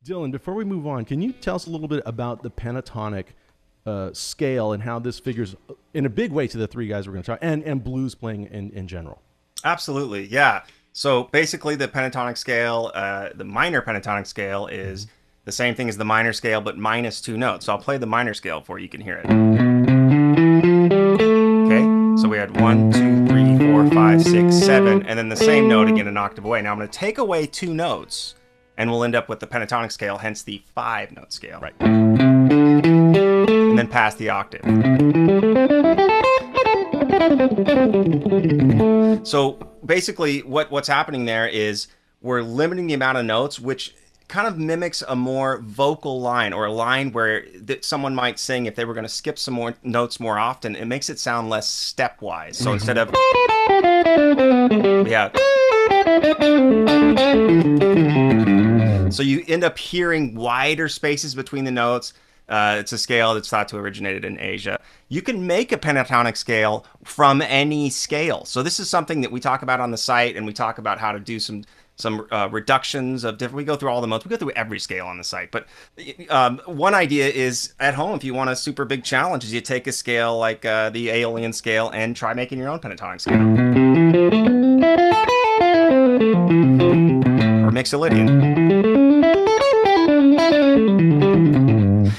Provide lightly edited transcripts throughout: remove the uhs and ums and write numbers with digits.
Dylan, before we move on, can you tell us a little bit about the pentatonic scale and how this figures in a big way to the three guys we're going to talk, and blues playing in general? Absolutely, yeah. So basically the pentatonic scale, the minor pentatonic scale is the same thing as the minor scale, but minus 2 notes. So I'll play the minor scale for you can hear it. Okay, so we had 1, 2, 3, 4, 5, 6, 7, and then the same note again an octave away. Now I'm going to take away 2 notes, and we'll end up with the pentatonic scale, hence the 5-note scale. Right. And then pass the octave. So basically what's happening there is we're limiting the amount of notes, which kind of mimics a more vocal line, or a line where someone might sing if they were going to skip some more notes more often. It makes it sound less stepwise. So instead of, yeah. So you end up hearing wider spaces between the notes. It's a scale that's thought to have originated in Asia. You can make a pentatonic scale from any scale. So this is something that we talk about on the site, and we talk about how to do some reductions of different. We go through all the modes. We go through every scale on the site. But one idea is at home, if you want a super big challenge, is you take a scale like the Aeolian scale and try making your own pentatonic scale. Or Mixolydian.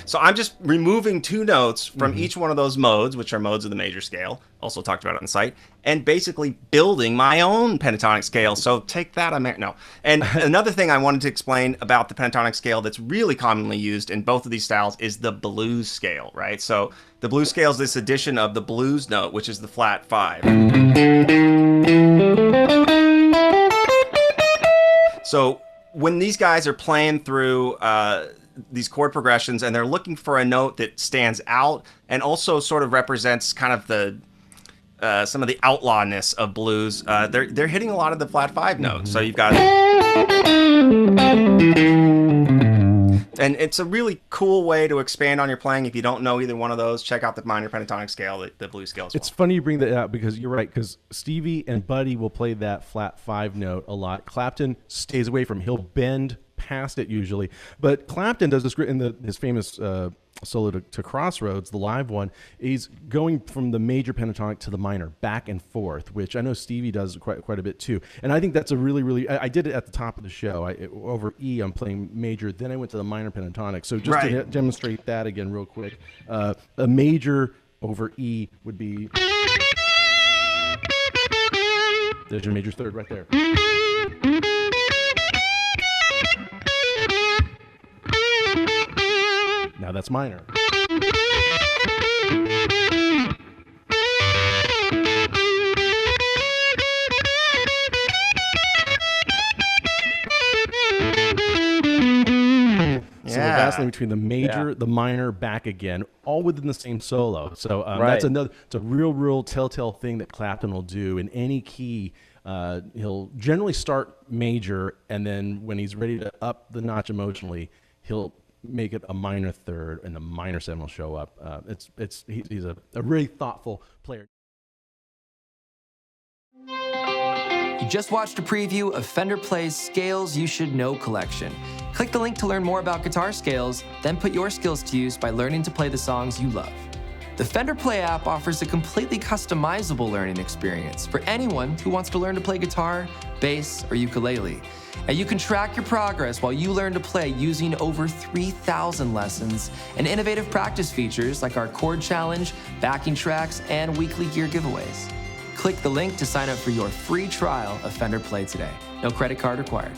So I'm just removing 2 notes from each one of those modes, which are modes of the major scale, also talked about on the site, and basically building my own pentatonic scale. So take that, no. And another thing I wanted to explain about the pentatonic scale that's really commonly used in both of these styles is the blues scale, right? So the blues scale is this addition of the blues note, which is the flat 5. So when these guys are playing through these chord progressions and they're looking for a note that stands out and also sort of represents kind of the some of the outlawness of blues, they're hitting a lot of the flat 5 notes. So you've got, and it's a really cool way to expand on your playing. If you don't know either one of those, check out the minor pentatonic scale, the blues scale as well. It's funny you bring that up, because you're right, because Stevie and Buddy will play that flat 5 note a lot. Clapton stays away from, he'll bend past it usually, but Clapton does this in his famous solo to Crossroads, the live one. He's going from the major pentatonic to the minor, back and forth, which I know Stevie does quite a bit too. And I think that's a really I did it at the top of the show. Over E, I'm playing major, then I went to the minor pentatonic. So just to demonstrate that again real quick, a major over E would be, there's your major third right there. Now that's minor. So we're vacillating between the major, the minor, back again, all within the same solo. So that's another. It's a real telltale thing that Clapton will do in any key. He'll generally start major, and then when he's ready to up the notch emotionally, he'll make it a minor third, and the minor 7 will show up. He's a really thoughtful player. You just watched a preview of Fender Play's Scales You Should Know collection. Click the link to learn more about guitar scales, then put your skills to use by learning to play the songs you love. The Fender Play app offers a completely customizable learning experience for anyone who wants to learn to play guitar, bass, or ukulele. And you can track your progress while you learn to play using over 3,000 lessons and innovative practice features like our chord challenge, backing tracks, and weekly gear giveaways. Click the link to sign up for your free trial of Fender Play today. No credit card required.